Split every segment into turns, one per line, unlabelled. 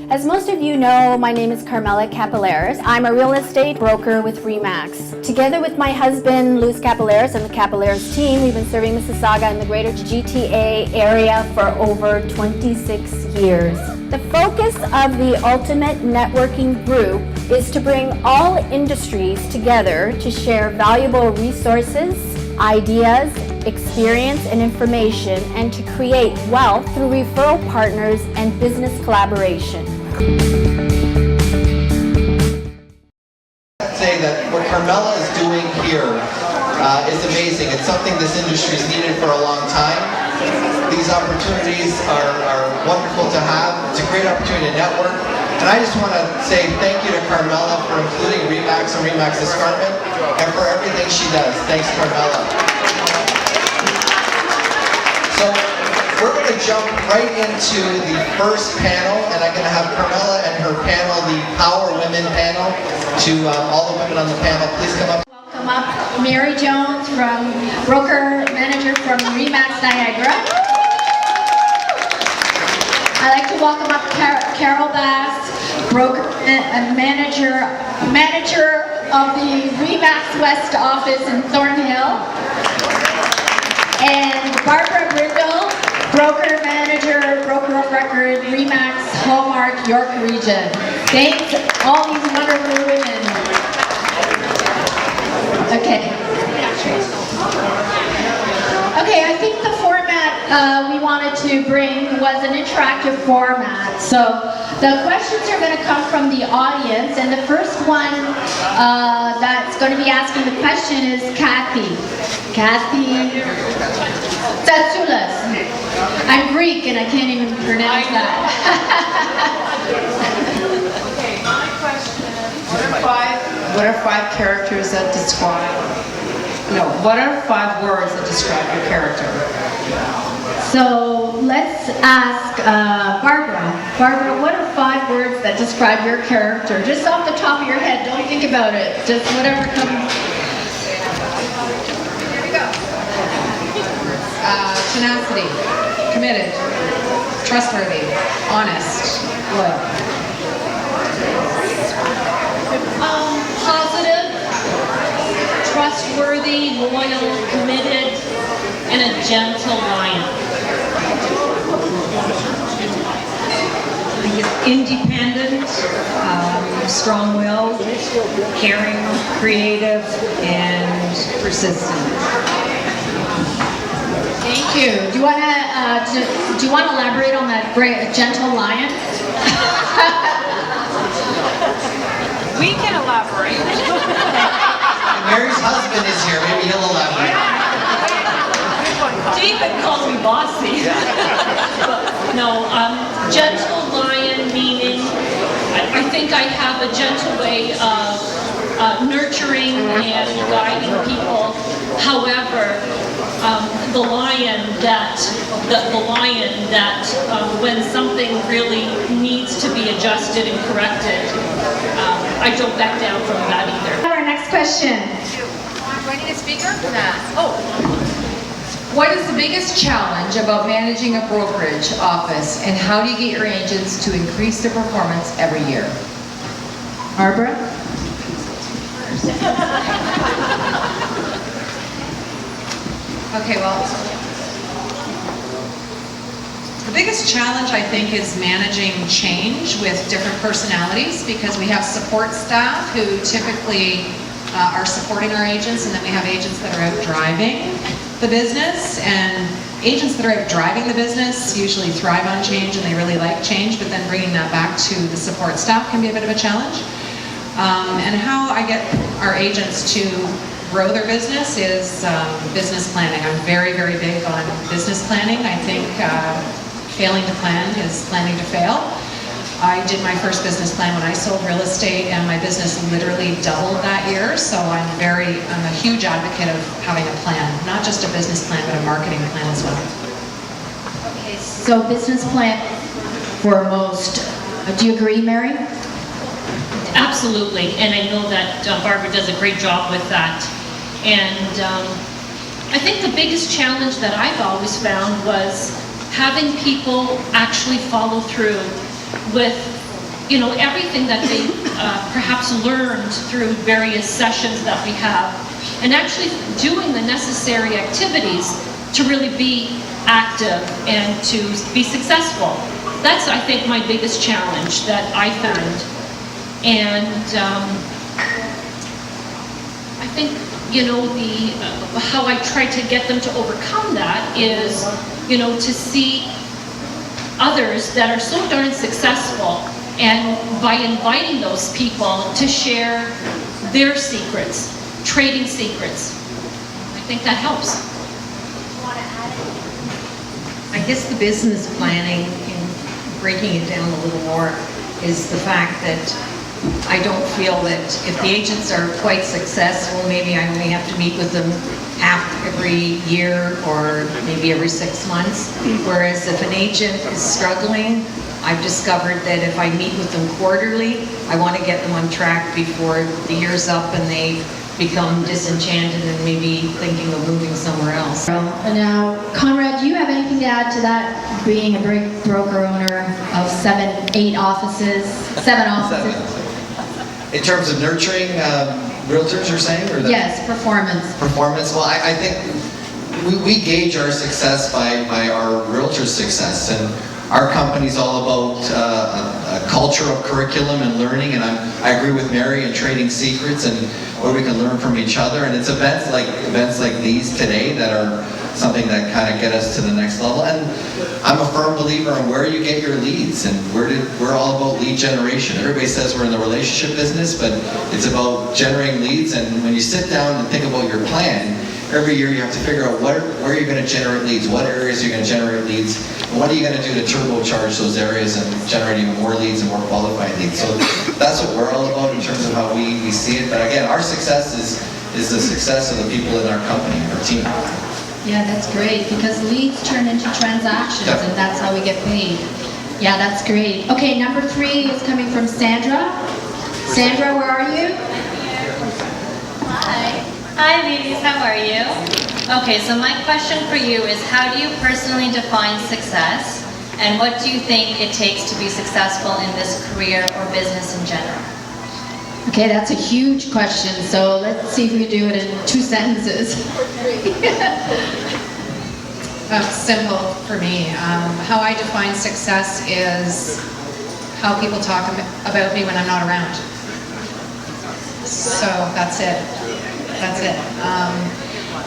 As most of you know, my name is Carmela Kapeleris. I'm a real estate broker with Remax. Together with my husband, Luis Kapeleris, and the Kapeleris team, we've been serving Mississauga and the greater GTA area for over 26 years. The focus of the Ultimate Networking Group is to bring all industries together to share valuable resources, ideas, experience, and information, and to create wealth through referral partners and business collaboration.
I'd say that what Carmela is doing here is amazing. It's something this industry has needed for a long time. These opportunities are wonderful to have. It's a great opportunity to network. And I just want to say thank you to Carmela for including Remax and Remax Escarpment and for everything she does. Thanks, Carmela. So we're going to jump right into the first panel, and I'm going to have Carmela and her panel, the Power Women panel, to all the women on the panel. Please come up.
Welcome up Mary Jones, from broker manager from Remax Niagara. I'd like to welcome up Carol Bass, broker and manager of the Remax West office in Thornhill. And Barbara Brindle, broker manager, broker of record, Remax Hallmark York region. Thanks, all these wonderful women. Okay. Okay, I think the format we wanted to bring was an interactive format. So the questions are going to come from the audience, and the first one that's going to be asking the question is Kathy. Kathy Tsatsulas. I'm Greek and I can't even pronounce that.
Okay, my question is, what are five characters that describe, what are 5 words that describe your character?
So let's ask Barbara. Barbara, what are 5 words that describe your character? Just off the top of your head, don't think about it. Just whatever comes.
Tenacity, committed, trustworthy, honest, loyal.
Positive, trustworthy, loyal, committed, and a gentle lion.
Independent, strong-willed, caring, creative, and persistent.
Thank you. Do you want to elaborate on that great gentle lion?
We can elaborate.
Mary's husband is here. Maybe he'll elaborate.
David calls me bossy. No, gentle lion meaning I think I have a gentle way of nurturing and guiding people. However, the lion that when something really needs to be adjusted and corrected, I don't back down from that either.
Our next question.
Do I need a speaker? Nah. Oh. What is the biggest challenge about managing a brokerage office, and how do you get your agents to increase their performance every year?
Barbara?
Okay, well, the biggest challenge I think is managing change with different personalities, because we have support staff who typically are supporting our agents, and then we have agents that are out driving the business, and agents that are out driving the business usually thrive on change and they really like change, but then bringing that back to the support staff can be a bit of a challenge. And how I get our agents to grow their business is business planning. I'm very, very big on business planning. I think failing to plan is planning to fail. I did my first business plan when I sold real estate, and my business literally doubled that year. So I'm a huge advocate of having a plan, not just a business plan, but a marketing plan as well.
Okay, so business plan for most. Do you agree, Mary?
Absolutely, and I know that Barbara does a great job with that. And I think the biggest challenge that I've always found was having people actually follow through with, you know, everything that they perhaps learned through various sessions that we have, and actually doing the necessary activities to really be active and to be successful. That's, I think, my biggest challenge that I found. And I think, you know, how I try to get them to overcome that is, you know, to see others that are so darn successful, and by inviting those people to share their secrets, trading secrets. I think that helps.
I guess the business planning, in breaking it down a little more, is the fact that I don't feel that if the agents are quite successful, maybe I only have to meet with them every year or maybe every 6 months. Whereas if an agent is struggling, I've discovered that if I meet with them quarterly, I want to get them on track before the year's up and they become disenchanted and maybe thinking of moving somewhere else.
Now, Conrad, do you have anything to add to that, being a broker owner of 7 offices?
In terms of nurturing realtors, you're saying? Or
Yes, performance.
Performance? Well, I think we gauge our success by our realtors' success. And our company's all about a culture of curriculum and learning, and I agree with Mary in trading secrets and where we can learn from each other. And it's events like these today that are something that kind of get us to the next level. And I'm a firm believer in where you get your leads, and we're all about lead generation. Everybody says we're in the relationship business, but it's about generating leads. And when you sit down and think about your plan, every year you have to figure out where you're going to generate leads, what areas you're going to generate leads, and what are you going to do to turbocharge those areas and generate even more leads and more qualified leads. So that's what we're all about in terms of how we see it. But again, our success is the success of the people in our company, our team.
Yeah, that's great, because leads turn into transactions,
Yep.
and that's how we get paid. Yeah, that's great. Okay, number 3 is coming from Sandra. Sandra, where are you?
Hi. Hi, ladies. How are you? Okay, so my question for you is, how do you personally define success, and what do you think it takes to be successful in this career or business in general?
Okay, that's a huge question, so let's see if we can do it in 2 sentences.
Simple for me. How I define success is how people talk about me when I'm not around. So that's it. That's it.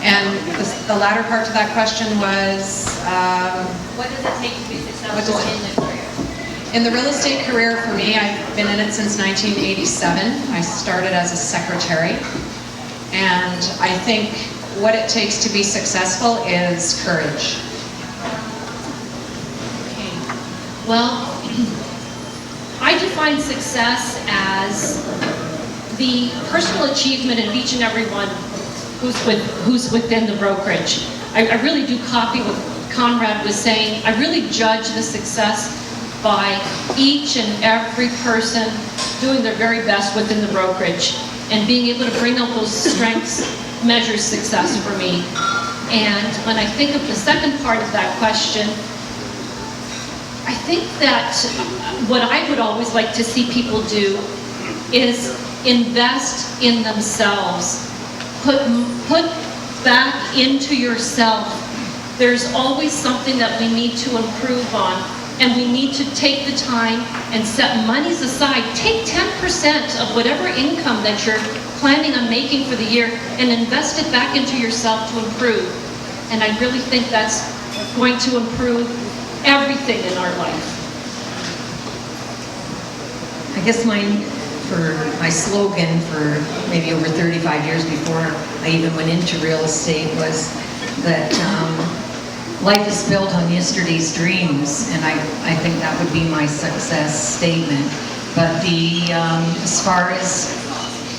And the latter part to that question was...
what does it take to be successful in the career?
In the real estate career, for me, I've been in it since 1987. I started as a secretary. And I think what it takes to be successful is courage.
Okay. Well, I define success as the personal achievement of each and every one who's within the brokerage. I really do copy what Conrad was saying. I really judge the success by each and every person doing their very best within the brokerage, and being able to bring out those strengths measures success for me. And when I think of the second part of that question, I think that what I would always like to see people do is invest in themselves. Put back into yourself. There's always something that we need to improve on, and we need to take the time and set monies aside. Take 10% of whatever income that you're planning on making for the year and invest it back into yourself to improve. And I really think that's going to improve everything in our life.
I guess my slogan for maybe over 35 years before I even went into real estate was that life is built on yesterday's dreams, and I think that would be my success statement. But as far as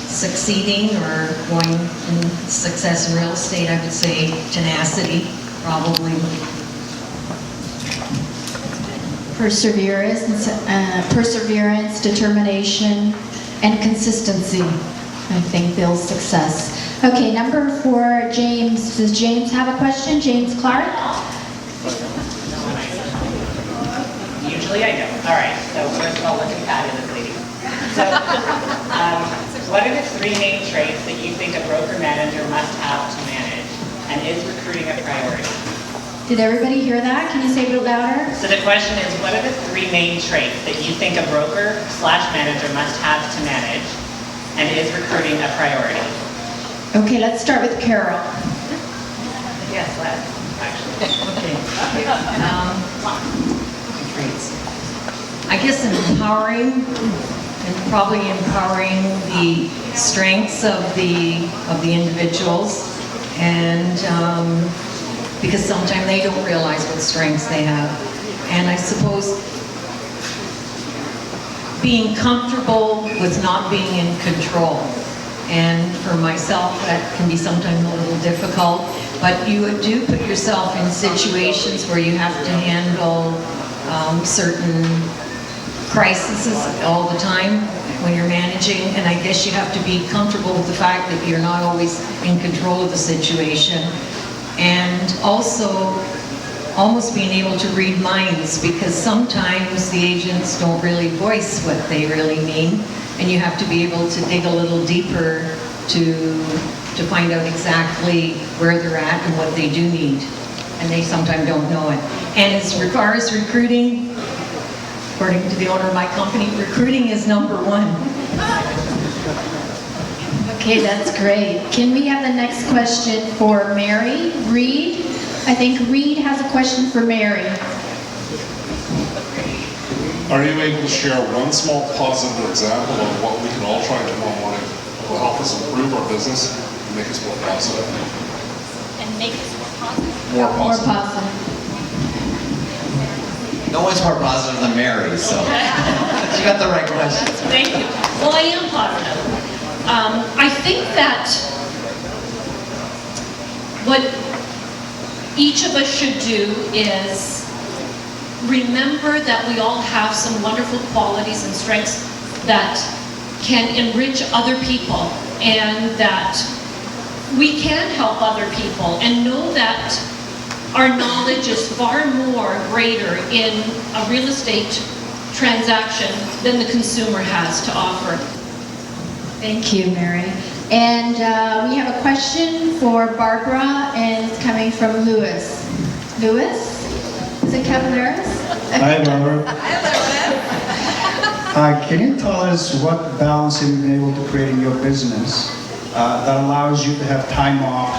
succeeding or going in success in real estate, I would say tenacity, probably.
Perseverance, determination, and consistency, I think, builds success. Okay, number 4, James. Does James have a question? James Clark?
Usually I don't. All right, so first of all, look at fabulous lady. So, what are the 3 main traits that you think a broker manager must have to manage? And is recruiting a priority?
Did everybody hear that? Can you say it louder?
So the question is, what are the 3 main traits that you think a broker/manager must have to manage? And is recruiting a priority?
Okay, let's start with Carol.
Yes, let's, actually.
Okay. Traits. I guess empowering, and probably empowering the strengths of the individuals, and because sometimes they don't realize what strengths they have. And I suppose being comfortable with not being in control. And for myself, that can be sometimes a little difficult, but you do put yourself in situations where you have to handle certain crises all the time when you're managing, and I guess you have to be comfortable with the fact that you're not always in control of the situation. And also almost being able to read minds, because sometimes the agents don't really voice what they really mean, and you have to be able to dig a little deeper to find out exactly where they're at and what they do need, and they sometimes don't know it. And as far as recruiting, according to the owner of my company, recruiting is #1.
Okay, that's great. Can we have the next question for Mary? Reed? I think Reed has a question for Mary.
Are you able to share one small positive example of what we can all try tomorrow morning that will help us improve our business and make us more positive?
And make us more positive.
More
More
positive.
positive.
No one's more positive than Mary, so she got the right question.
Thank you. Well, I am positive. I think that what each of us should do is remember that we all have some wonderful qualities and strengths that can enrich other people, and that we can help other people, and know that our knowledge is far more greater in a real estate transaction than the consumer has to offer.
Thank you, Mary. And we have a question for Barbara, and it's coming from Louis. Louis? Is it Kapeleris?
Hi, Barbara. Can you tell us what balance have you been able to create in your business that allows you to have time off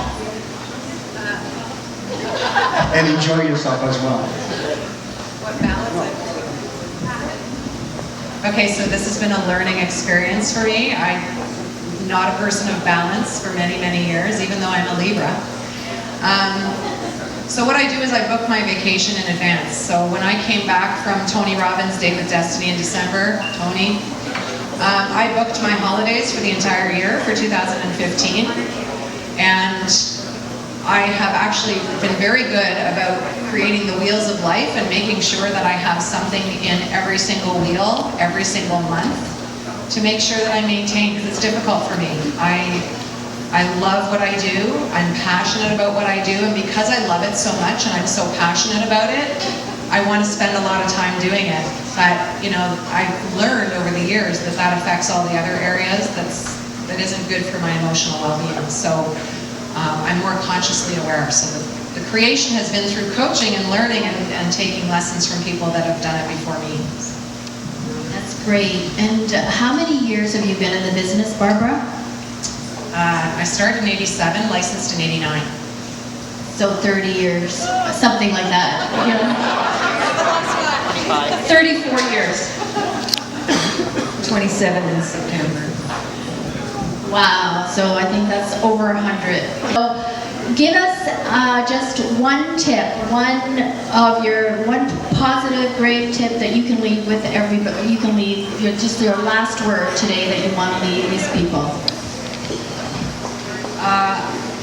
and enjoy yourself as well?
What balance? Okay, so this has been a learning experience for me. I'm not a person of balance for many, many years, even though I'm a Libra. So what I do is I book my vacation in advance. So when I came back from Tony Robbins' Date with Destiny in December, Tony, I booked my holidays for the entire year for 2015. And I have actually been very good about creating the wheels of life and making sure that I have something in every single wheel, every single month, to make sure that I maintain, because it's difficult for me. I love what I do, I'm passionate about what I do, and because I love it so much and I'm so passionate about it, I want to spend a lot of time doing it. But, you know, I've learned over the years that that affects all the other areas that isn't good for my emotional well-being. So I'm more consciously aware. So the creation has been through coaching and learning and taking lessons from people that have done it before me.
That's great. And how many years have you been in the business, Barbara?
I started in '87, licensed in '89.
So 30 years, something like that. You know?
34 years.
27 in September.
Wow, so I think that's over 100. So give us just one tip, one positive, great tip that you can leave with everybody. You can leave just your last word today that you want to leave these people.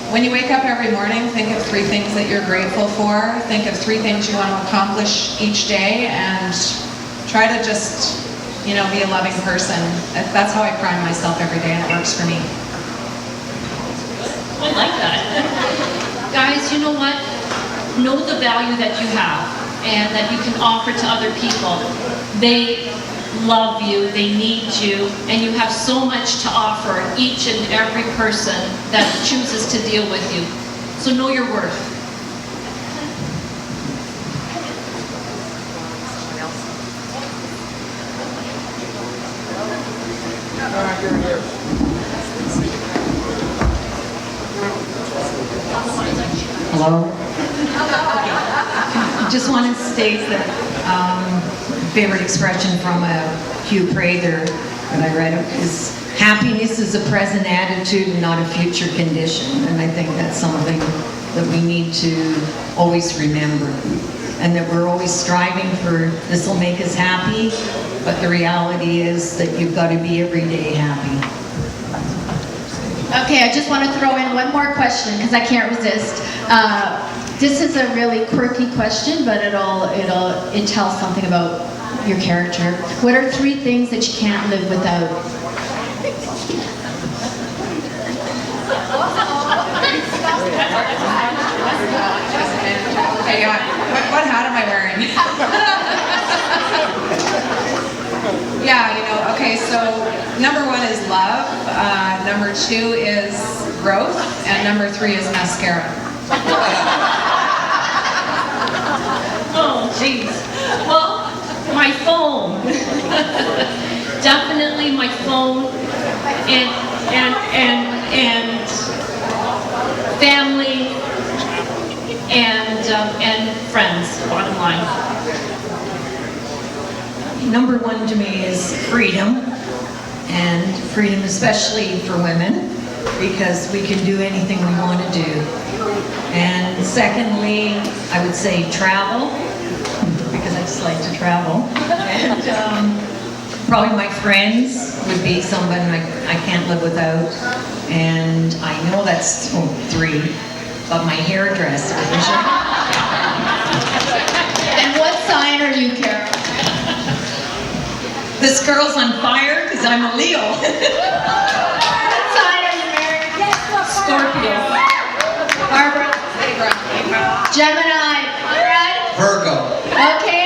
When you wake up every morning, think of 3 things that you're grateful for. Think of 3 things you want to accomplish each day, and try to just, you know, be a loving person. That's how I prime myself every day, and it works for me.
I like that. Guys, you know what? Know the value that you have. and that you can offer to other people. They love you, they need you, and you have so much to offer each and every person that chooses to deal with you. So know your worth.
Hello? Just want to state that favorite expression from Hugh Prather that I read is, happiness is a present attitude and not a future condition. And I think that's something that we need to always remember. And that we're always striving for, this will make us happy, but the reality is that you've got to be every day happy.
Okay, I just want to throw in one more question because I can't resist. This is a really quirky question, but it tells something about your character. What are 3 things that you can't live without?
Okay, what hat am I wearing? Yeah, okay, so number 1 is love, number 2 is growth, and number 3 is mascara.
Oh, jeez. Well, my phone. Definitely my phone and family and friends, bottom line.
Number 1 to me is freedom, and freedom especially for women, because we can do anything we want to do. And secondly, I would say travel, because I just like to travel. And probably my friends would be someone I can't live without. And I know that's 3, but my hairdresser.
And what sign are you, Carol?
This girl's on fire because I'm a Leo.
What sign are you married?
Scorpio.
Barbara? Gemini. All right.
Virgo.
Okay.